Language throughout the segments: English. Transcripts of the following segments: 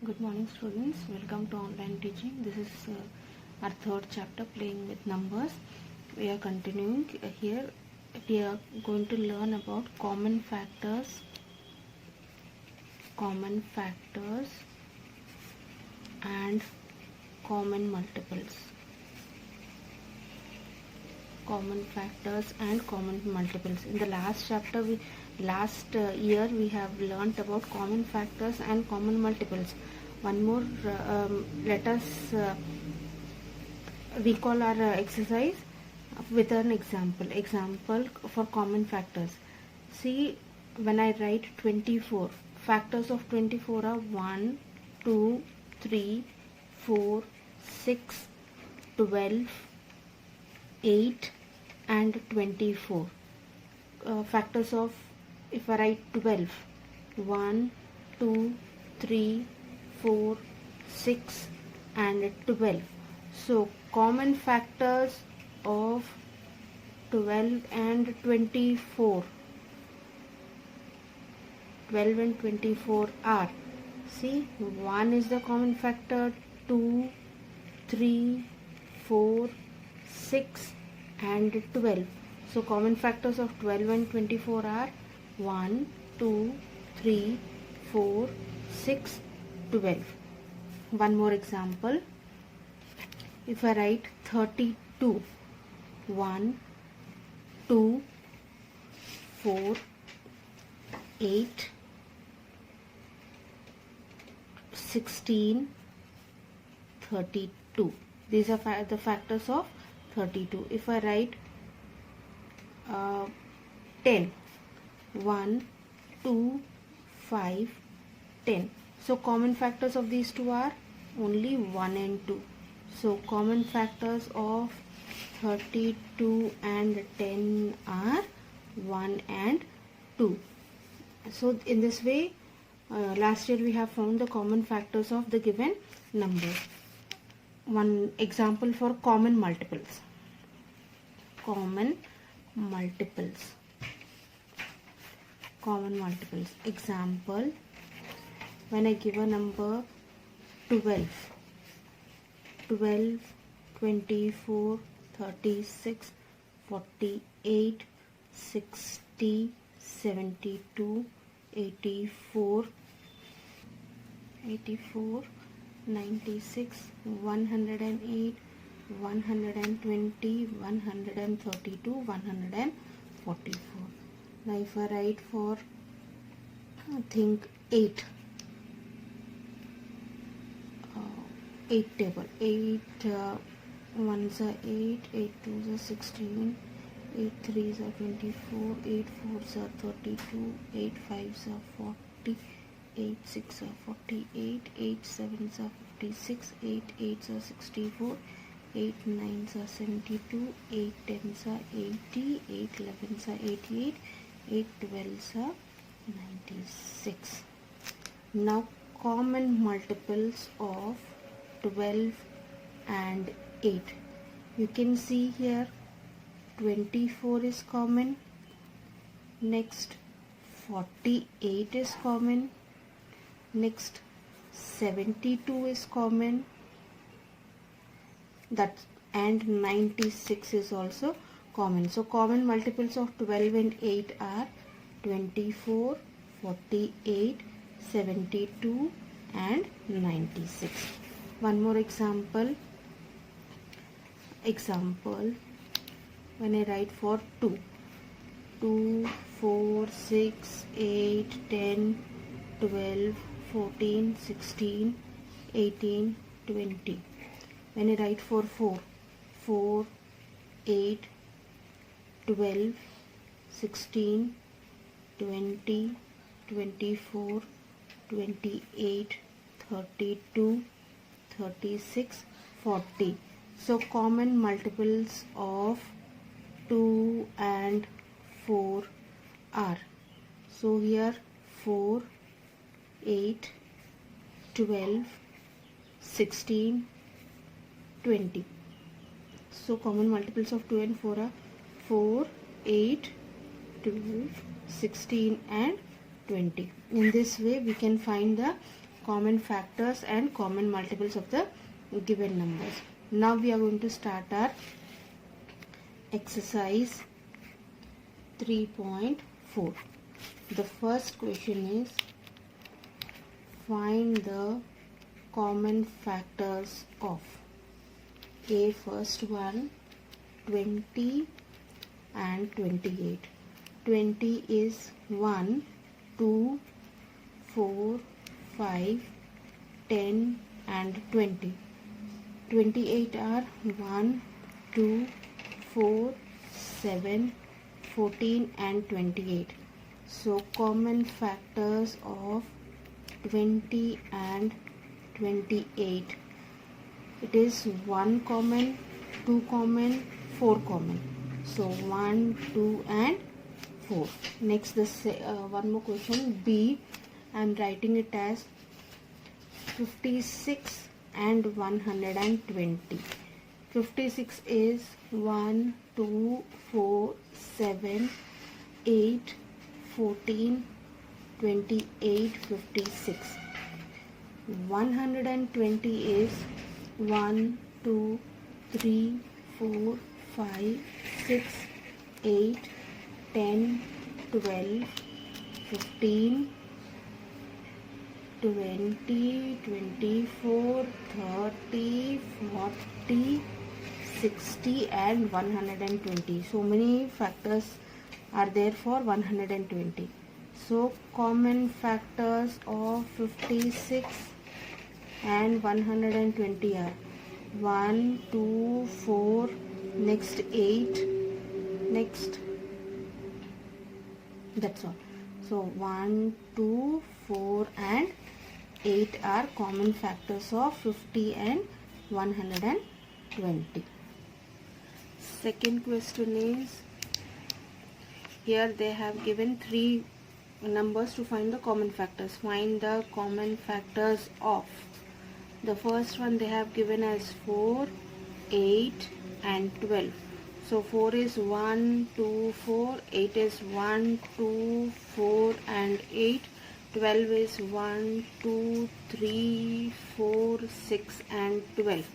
Good morning students, welcome to online teaching. This is our third chapter, playing with numbers. We are continuing here. We are going to learn about common factors and common multiples. Common factors and common multiples. In the last chapter, last year we have learnt about common factors and common multiples. One more, let us recall our exercise with an example for common factors. See, when I write 24, factors of 24 are 1, 2, 3, 4, 6, 12, 8 and 24. Factors of, if I write 12, 1, 2, 3, 4, 6 and 12. So common factors of 12 and 24. 12 and 24 are, see, 1 is the common factor, 2, 3, 4, 6 and 12. So common factors of 12 and 24 are 1, 2, 3, 4, 6, 12. One more example. If I write 32, 1, 2, 4, 8, 16, 32. These are the factors of 32. If I write 10, 1, 2, 5, 10. So common factors of these two are only 1 and 2. So common factors of 32 and 10 are 1 and 2. So in this way, last year we have found the common factors of the given number. One example for common multiples. Common multiples. Example, when I give a number 12, 24, 36, 48, 60, 72, 84, 96, 108, 120, 132, 144. Now if I write for, I think 8 table, 8 ones are 8, 8 twos are 16, 8 threes are 24, 8 fours are 32, 8 fives are 40, 8 six are 48, 8 sevens are 56, 8 eights are 64, 8 nines are 72, 8 tens are 80, 8 elevens are 88, 8 twelves are 96. Now common multiples of 12 and 8. You can see here 24 is common. Next 48 is common. Next 72 is common. And 96 is also common. So common multiples of 12 and 8 are 24, 48, 72 and 96. One more example, when I write for 2, 4, 6, 8, 10, 12, 14, 16, 18, 20. When I write for 4, 8, 12, 16, 20, 24, 28, 32, 36, 40. So common multiples of 2 and 4 are, so here 4, 8, 12, 16, 20. So common multiples of 2 and 4 are 4, 8, 12, 16 and 20. In this way we can find the common factors and common multiples of the given numbers. Now we are going to start our exercise 3.4. The first question is find the common factors of a first one 20 and 28. 20 is 1, 2, 4, 5, 10 and 20. 28 are 1, 2, 4, 7, 14 and 28. So common factors of 20 and 28. It is 1 common, 2 common, 4 common. So 1, 2 and 4. Next, one more question. B. I am writing it as 56 and 120. 56 is 1, 2, 4, 7, 8, 14, 28, 56. 120 is 1, 2, 3, 4, 5, 6, 8, 10, 12, 15, 20, 24, 30, 40, 60 and 120. So many factors are there for 120. So common factors of 56 and 120 are 1, 2, 4, next 8, next, that's all. So 1, 2, 4 and 8 are common factors of 50 and 120. Second question is, here they have given 3 numbers to find the common factors. Find the common factors of. The first one they have given as 4, 8 and 12. So 4 is 1, 2, 4, 8 is 1, 2, 4 and 8, 12 is 1, 2, 3, 4, 6 and 12.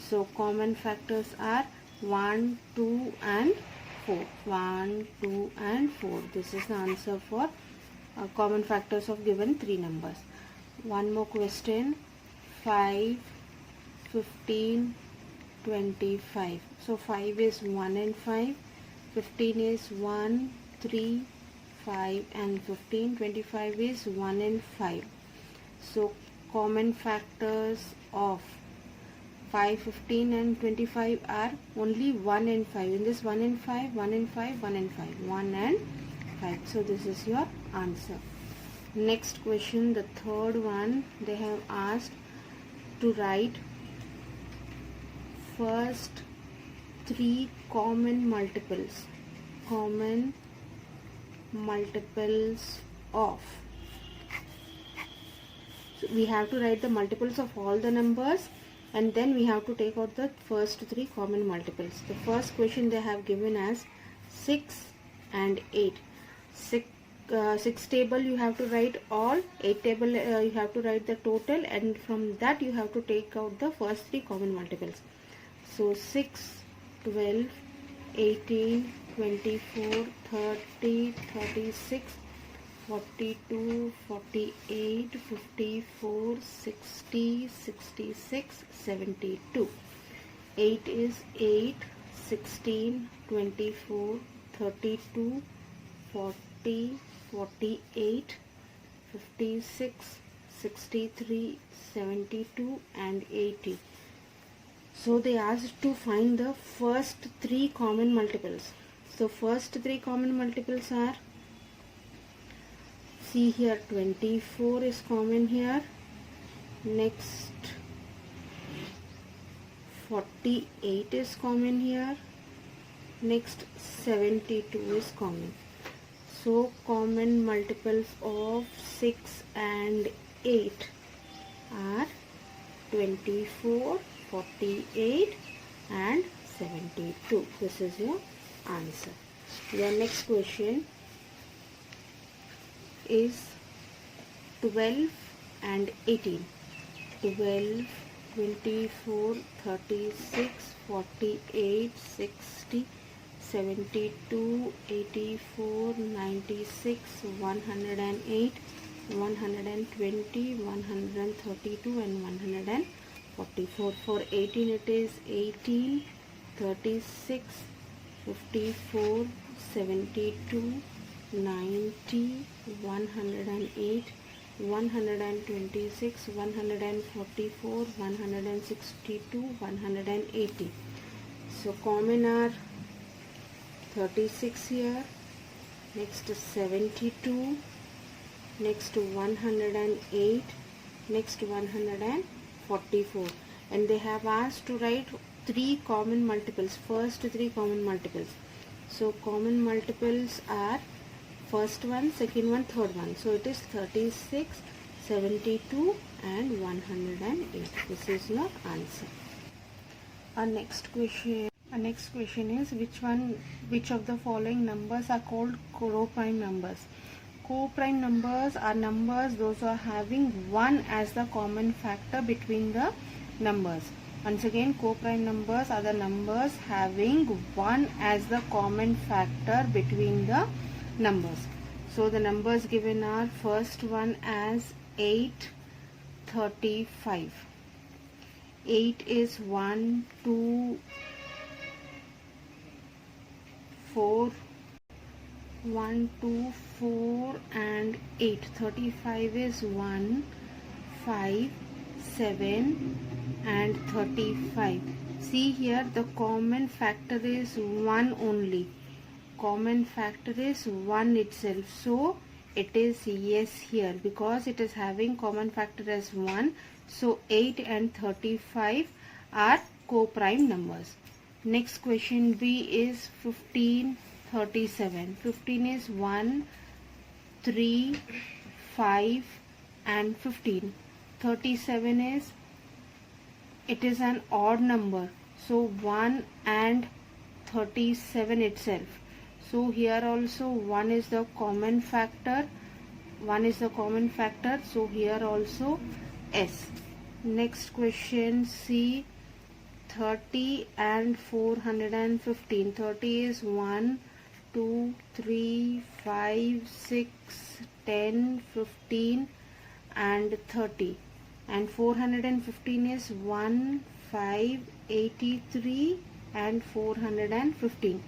So common factors are 1, 2 and 4. 1, 2 and 4. This is the answer for common factors of given 3 numbers. One more question. 5, 15, 25. So 5 is 1 and 5. 15 is 1, 3, 5 and 15. 25 is 1 and 5. So common factors of 5, 15 and 25 are only 1 and 5. In this 1 and 5, 1 and 5, 1 and 5. 1 and 5. So this is your answer. Next question, the third one, they have asked to write first 3 common multiples of. So we have to write the multiples of all the numbers and then we have to take out the first 3 common multiples. The first question they have given as 6 and 8. 6 table you have to write all, 8 table you have to write the total, and from that you have to take out the first 3 common multiples. So 6, 12, 18, 24, 30, 36, 42, 48, 54, 60, 66, 72. 8 is 8, 16, 24, 32, 40, 48, 56, 63, 72 and 80. So they asked to find the first 3 common multiples. So first 3 common multiples are, see here, 24 is common here. Next 48 is common here. Next 72 is common. So common multiples of 6 and 8 are 24, 48 and 72. This is your answer. The next question is 12 and 18. 12, 24, 36, 48, 60, 72, 84, 96, 108, 120, 132 and 144. For 18 it is 18, 36, 54, 72, 90, 108, 126, 144, 162, 180. So common are 36 here, next 72, next 108, next 144, and they have asked to write 3 common multiples, first 3 common multiples. So common multiples are first one, second one, third one. So it is 36, 72 and 108. This is your answer. Our next question is which of the following numbers are called co-prime numbers? Co-prime numbers are numbers those are having 1 as the common factor between the numbers. Once again, co-prime numbers are the numbers having 1 as the common factor between the numbers. So the numbers given are first one as 8, 35. 8 is 1, 2, 4, 1, 2, 4 and 8. 35 is 1, 5, 7 and 35. See here, the common factor is 1 only. Common factor is 1 itself. So it is yes here because it is having common factor as 1. So 8 and 35 are co-prime numbers. Next question B is 15, 37. 15 is 1, 3, 5 and 15. 37 is, it is an odd number. So 1 and 37 itself. So here also 1 is the common factor. 1 is the common factor. So here also S. Next question C, 30 and 415. 30 is 1, 2, 3, 5, 6, 10, 15 and 30. And 415 is 1, 5, 83 and 415.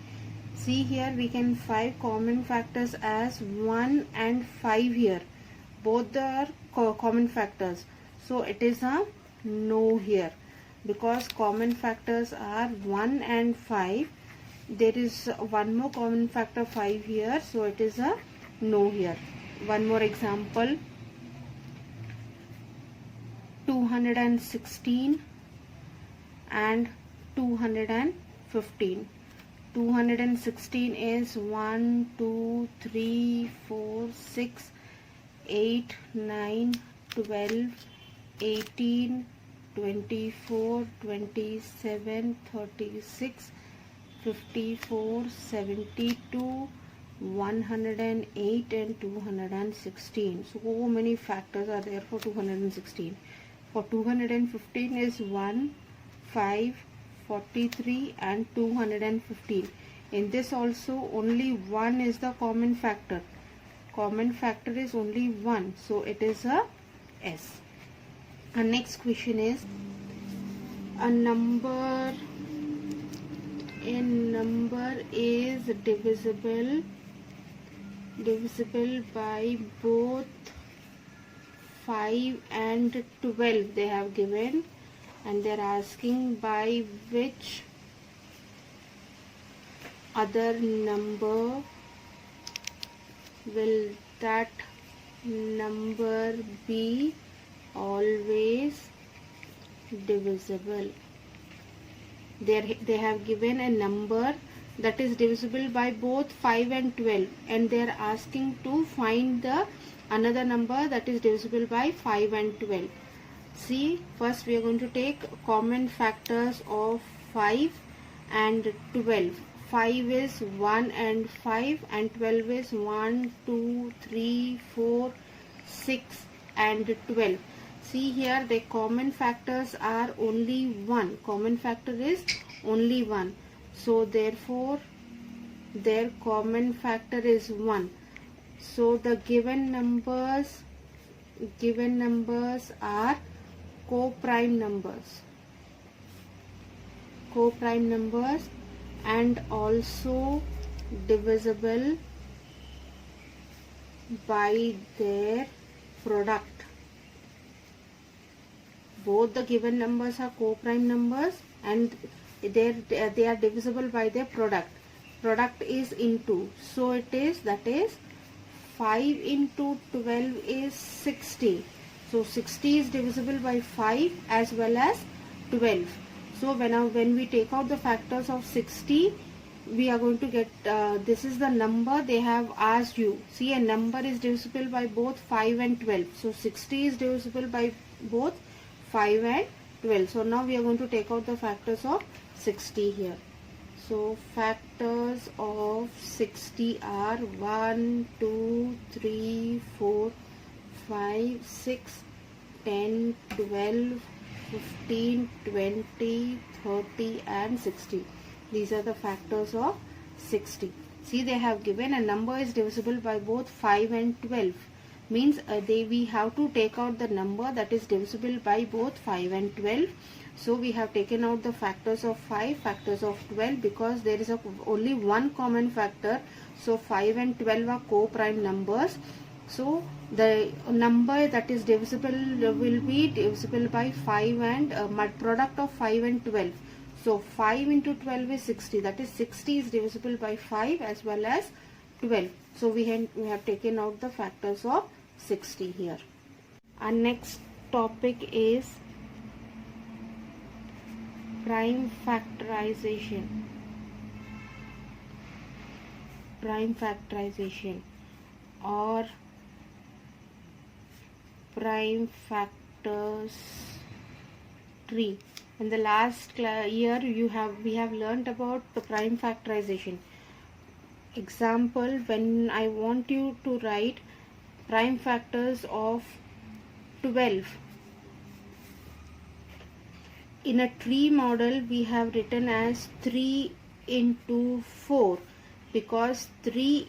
See here we can 5 common factors as 1 and 5 here. Both are common factors. So it is a no here. Because common factors are 1 and 5. There is one more common factor 5 here. So it is a no here. One more example. 216 and 215. 216 is 1, 2, 3, 4, 6, 8, 9, 12, 18, 24, 27, 36, 54, 72, 108 and 216. So many factors are there for 216. For 215 is 1, 5, 43 and 215. In this also only 1 is the common factor. Common factor is only 1. So it is a S. Our next question is a number is divisible by both 5 and 12 they have given, and they are asking by which other number will that number be always divisible. They have given a number that is divisible by both 5 and 12, and they are asking to find the another number that is divisible by 5 and 12. See, first we are going to take common factors of 5 and 12. 5 is 1 and 5 and 12 is 1, 2, 3, 4, 6, and 12. See here, the common factors are only 1. Common factor is only 1. So therefore their common factor is 1. So the given numbers are co-prime numbers and also divisible by their product. Both the given numbers are co-prime numbers and they are divisible by their product. Product is into, so it is, that is 5 into 12 is 60. So 60 is divisible by 5 as well as 12. So when we take out the factors of 60, we are going to get, this is the number they have asked you. See, a number is divisible by both 5 and 12. So 60 is divisible by both 5 and 12. So now we are going to take out the factors of 60 here. So factors of 60 are 1, 2, 3, 4, 5, 6, 10, 12, 15, 20, 30 and 60. These are the factors of 60. See, they have given a number is divisible by both 5 and 12. Means we have to take out the number that is divisible by both 5 and 12. So we have taken out the factors of 5, factors of 12, because there is only one common factor. So 5 and 12 are co-prime numbers. So the number that is divisible will be divisible by 5 and product of 5 and 12. So 5 into 12 is 60. That is 60 is divisible by 5 as well as 12. So we have taken out the factors of 60 here. Our next topic is prime factorization. Prime factorization or prime factors tree. In the last year we have learned about the prime factorization. Example, when I want you to write prime factors of 12. In a tree model we have written as 3 into 4, because 3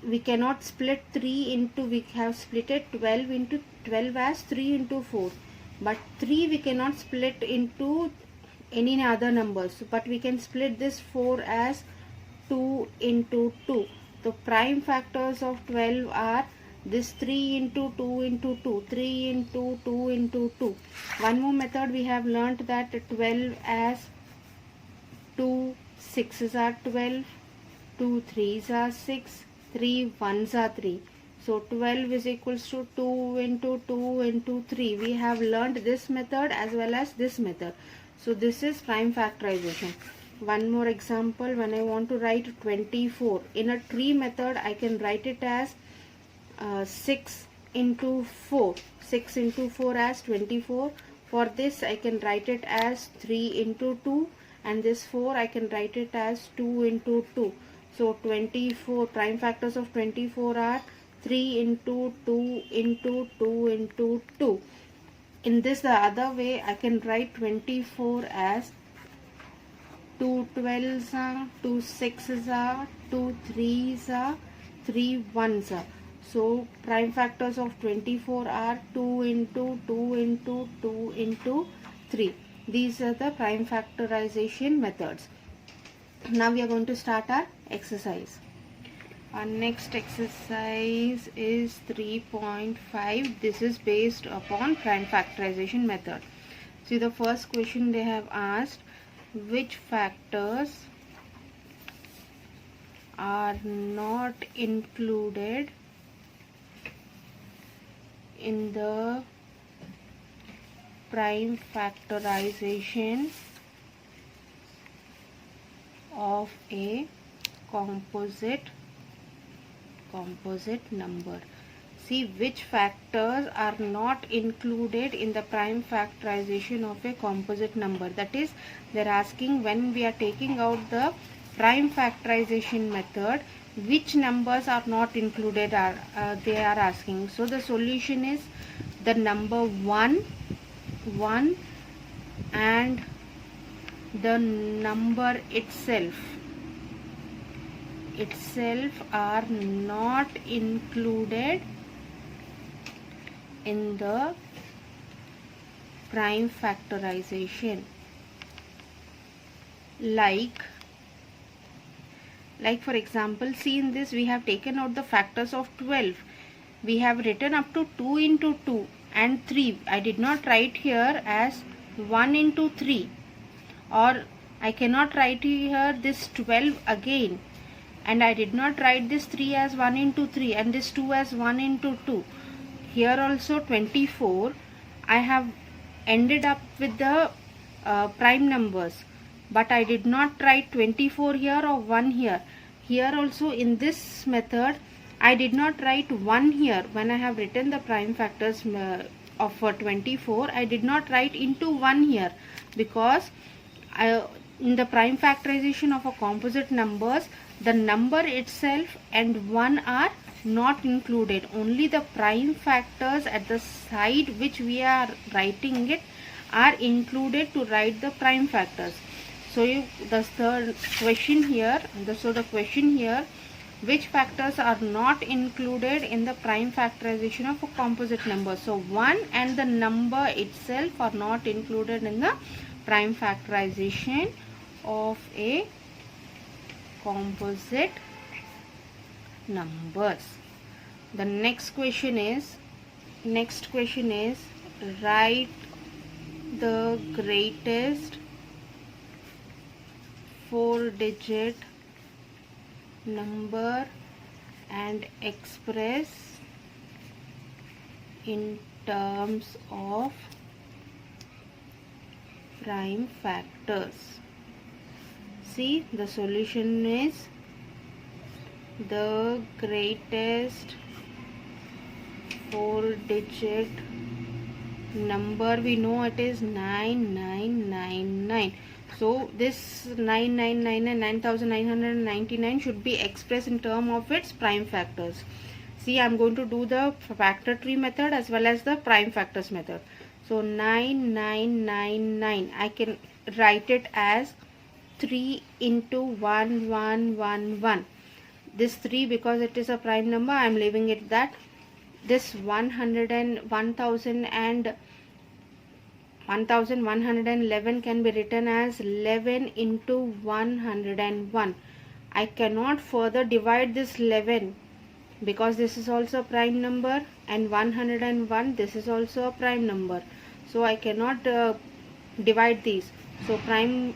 we cannot split 3 into, we have split it 12 into 12 as 3 into 4, but 3 we cannot split into any other numbers, but we can split this 4 as 2 into 2. The prime factors of 12 are this 3 into 2 into 2, 3 into 2 into 2. One more method we have learnt, that 12 as 2 6s are 12, 2 3s are 6, 3 1s are 3. So 12 is equals to 2 into 2 into 3. We have learnt this method as well as this method. So this is prime factorization. One more example, when I want to write 24. In a tree method I can write it as 6 into 4. 6 into 4 as 24. For this I can write it as 3 into 2, and this 4 I can write it as 2 into 2. So 24, prime factors of 24 are 3 into 2 into 2 into 2. In this, the other way, I can write 24 as 2 12s are, 2 6s are, 2 3s are, 3 1s are. So prime factors of 24 are 2 into 2 into 2 into 3. These are the prime factorization methods. Now we are going to start our exercise. Our next exercise is 3.5. This is based upon prime factorization method. See, the first question they have asked, which factors are not included in the prime factorization of a composite number. See, which factors are not included in the prime factorization of a composite number. That is, they are asking, when we are taking out the prime factorization method, which numbers are not included, are they are asking. So the solution is the number 1 and the number itself are not included in the prime factorization. Like for example, see in this we have taken out the factors of 12. We have written up to 2 into 2 and 3. I did not write here as 1 into 3, or I cannot write here this 12 again, and I did not write this 3 as 1 into 3 and this 2 as 1 into 2. Here also 24 I have ended up with the prime numbers, but I did not write 24 here or 1 here. Here also in this method I did not write 1 here. When I have written the prime factors of 24, I did not write into 1 here, because in the prime factorization of a composite numbers, the number itself and 1 are not included. Only the prime factors at the side which we are writing it are included to write the prime factors. So the third question here, the question here, which factors are not included in the prime factorization of a composite number? So 1 and the number itself are not included in the prime factorization of a composite numbers. The next question is write the greatest 4-digit number and express in terms of prime factors. See, the solution is the greatest 4-digit number. We know it is 9999. So this 9999 and 9999 should be expressed in terms of its prime factors. See, I am going to do the factor tree method as well as the prime factors method. So 9999, I can write it as 3 into 1111. This 3, because it is a prime number, I am leaving it that. This 1111 can be written as 11 into 101. I cannot further divide this 11, because this is also a prime number, and 101, this is also a prime number. So I cannot divide these. So prime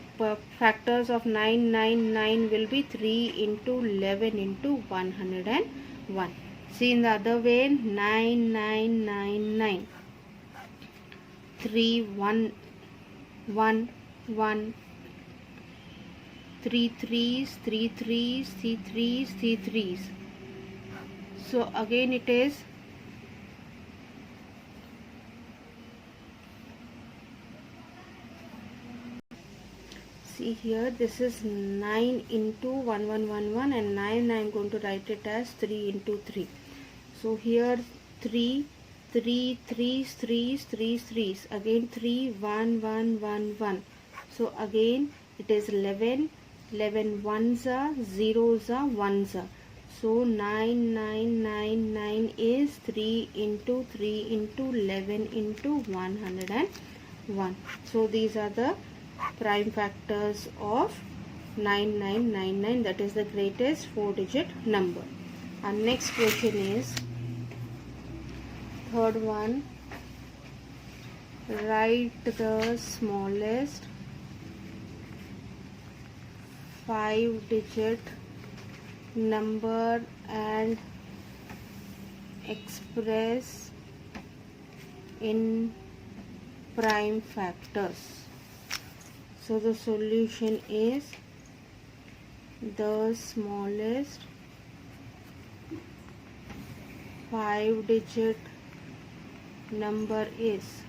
factors of 999 will be 3 into 11 into 101. See, in the other way, 9999, 3 1 1 1, 3 3s, 3 3s, 3 3s, 3 3s. So again it is see here, this is 9 into 1111 and 9 I am going to write it as 3 into 3. So here 3 3 3s 3s 3s 3s, again 3 1 1 1 1. So again it is 11 11 ones are, zeros are, ones are. So 9999 is 3 into 3 into 11 into 101. So these are the prime factors of 9999, that is the greatest 4-digit number. Our next question is third one, write the smallest 5-digit number and express in prime factors. So the solution is the smallest 5-digit number is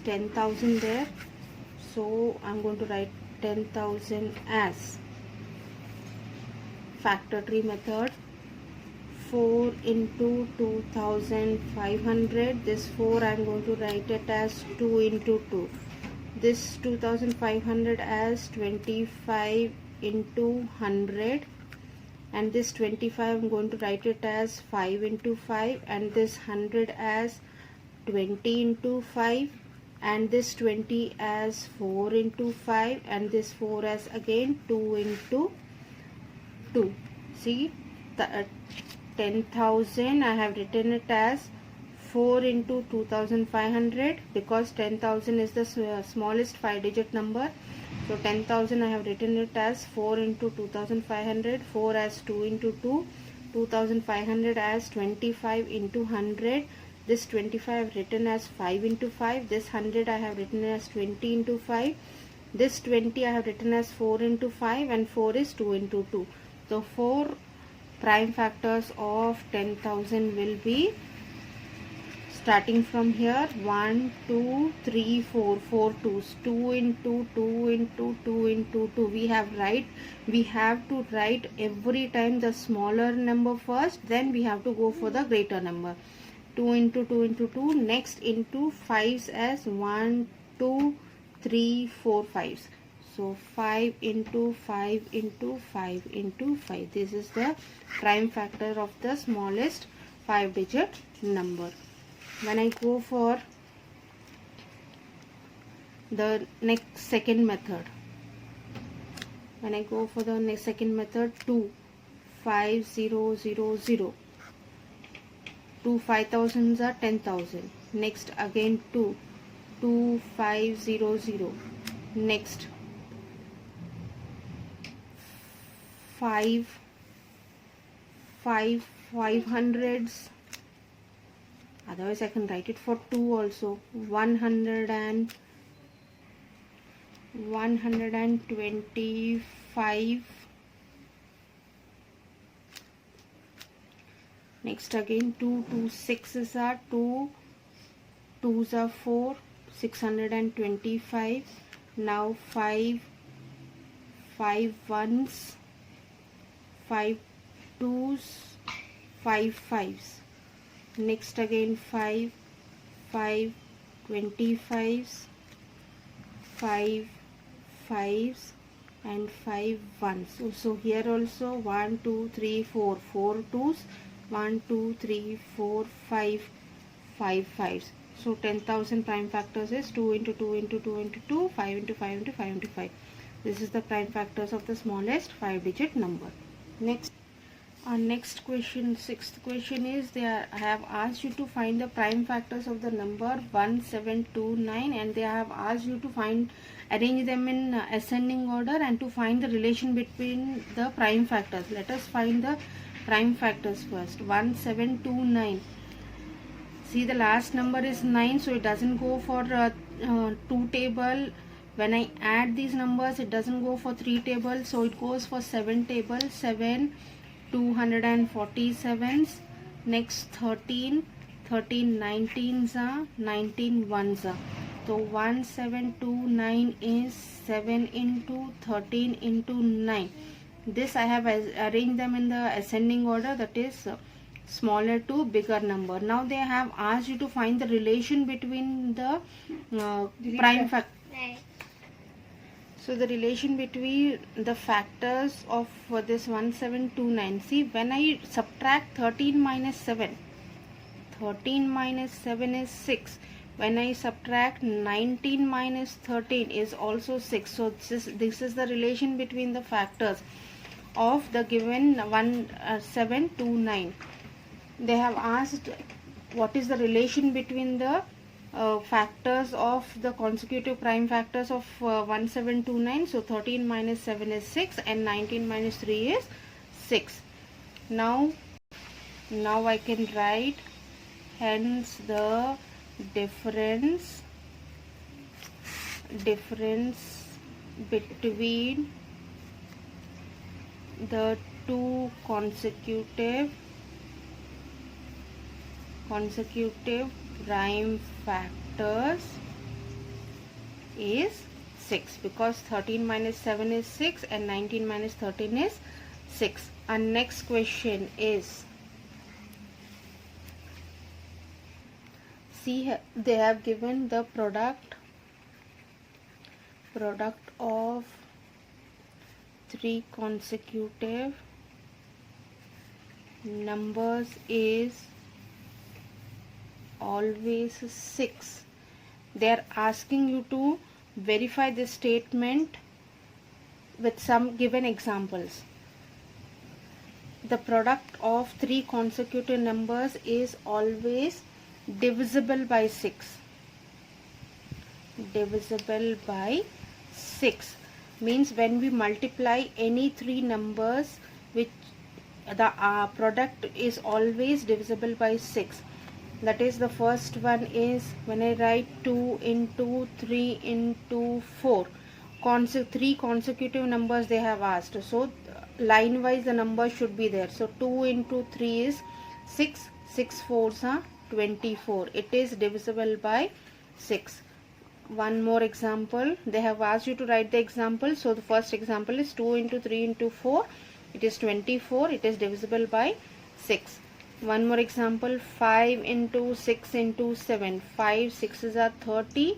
10,000 there. So I'm going to write 10,000 as factor tree method. 4 into 2500, this 4 I am going to write it as 2 into 2. This 2500 as 25 into 100, and this 25 I am going to write it as 5 into 5, and this 100 as 20 into 5, and this 20 as 4 into 5, and this 4 as again 2 into 2. See, the 10,000 I have written it as 4 into 2500, because 10,000 is the smallest 5-digit number. So 10,000 I have written it as 4 into 2500, 4 as 2 into 2, 2500 as 25 into 100. This 25 I have written as 5 into 5. This 100 I have written as 20 into 5. This 20 I have written as 4 into 5, and 4 is 2 into 2. So 4 prime factors of 10,000 will be, starting from here, 1 2 3 4, 4 2s, 2 into 2 into 2 into 2. We have to write every time the smaller number first, then we have to go for the greater number. 2 into 2 into 2, next into 5s as 1 2 3 4 5s. So 5 into 5 into 5 into 5. This is the prime factor of the smallest 5-digit number. When I go for the second method, 2 5 0 0 0. 2 5,000s are 10,000. Next again 2 2 5 0 0. Next 5 500s. Otherwise I can write it for 2 also. 100 and 125. Next again 2 6s are 2, 2s are 4, 625. Now 5 1s, 5 2s, 5 5s. Next again 5 25s, 5 5s, and 5 1s. So here also 1 2 3 4, 4 2s, 1 2 3 4 5 5s. So 10,000 prime factors is 2 into 2 into 2 into 2, 5 into 5 into 5 into 5. This is the prime factors of the smallest 5-digit number. Next question, sixth question is, I have asked you to find the prime factors of the number 1729, and they have asked you to arrange them in ascending order and to find the relation between the prime factors. Let us find the prime factors first. 1729. See, the last number is 9, so it doesn't go for 2 table. When I add these numbers, it doesn't go for 3 table, so it goes for 7 table. 7 247s. Next 13 19s are, 19 1s are. So 1729 is 7 into 13 into 9. This I have arranged them in the ascending order, that is smaller to bigger number. Now they have asked you to find the relation between the prime factor. So the relation between the factors of this 1729. See, when I subtract 13 minus 7, 13 minus 7 is 6. When I subtract 19 minus 13 is also 6. So this is the relation between the factors of the given 1729. They have asked what is the relation between the factors of the consecutive prime factors of 1729. So 13 minus 7 is 6 and 19 minus 3 is 6. Now I can write, hence the difference between the two consecutive prime factors is 6, because 13 minus 7 is 6 and 19 minus 13 is 6. Our next question is, see, they have given the product of 3 consecutive numbers is always 6. They are asking you to verify this statement with some given examples. The product of 3 consecutive numbers is always divisible by 6. Divisible by 6 means when we multiply any 3 numbers, which the product is always divisible by 6. That is, the first one is when I write 2 into 3 into 4. 3 consecutive numbers they have asked. So line wise the number should be there. So 2 into 3 is 6. 6 fours are 24. It is divisible by 6. One more example. They have asked you to write the example. So the first example is 2 into 3 into 4. It is 24. It is divisible by 6. One more example, 5 into 6 into 7. 5 6s are 30.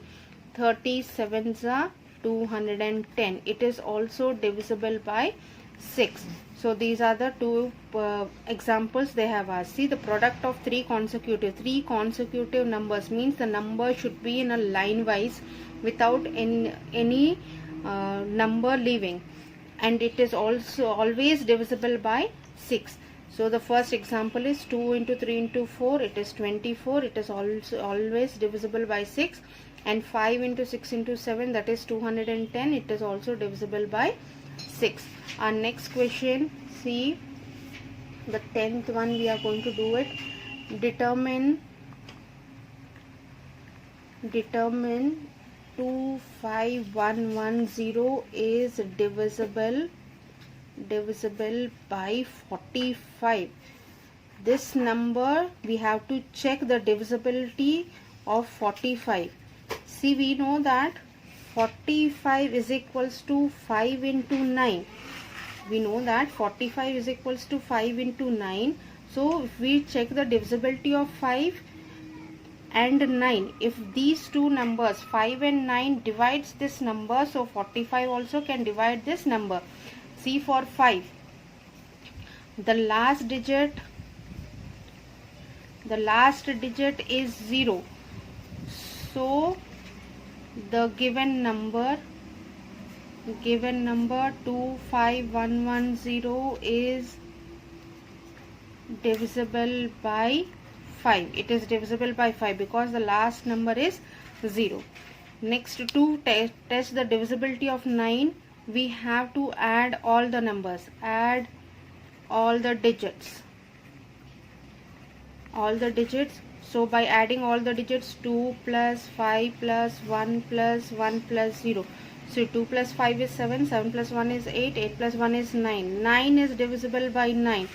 30 7s are 210. It is also divisible by 6. So these are the two examples they have asked. See, the product of 3 consecutive numbers means the number should be in a line wise without any number leaving, and it is also always divisible by 6. So the first example is 2 into 3 into 4. It is 24. It is also always divisible by 6. And 5 into 6 into 7, that is 210. It is also divisible by 6. Our next question, see, the 10th one we are going to do it. Determine 25110 is divisible by 45. This number we have to check the divisibility of 45. See, we know that 45 is equals to 5 into 9. We know that 45 is equals to 5 into 9. So if we check the divisibility of 5 and 9, if these two numbers 5 and 9 divides this number, so 45 also can divide this number. See, for 5, the last digit is 0. So the given number 25110 is divisible by 5. It is divisible by 5 because the last number is 0. Next, to test the divisibility of 9, we have to add all the numbers, add all the digits. So by adding all the digits, 2 plus 5 plus 1 plus 1 plus 0. So 2 plus 5 is 7, 7 plus 1 is 8, 8 plus 1 is 9. 9 is divisible by 9.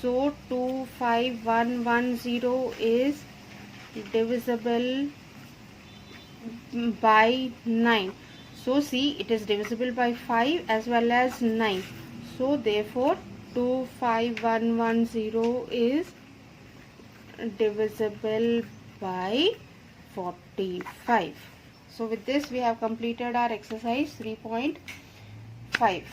So 25110 is divisible by 9. So see, it is divisible by 5 as well as 9. So therefore 25110 is divisible by 45. So with this we have completed our exercise 3.5.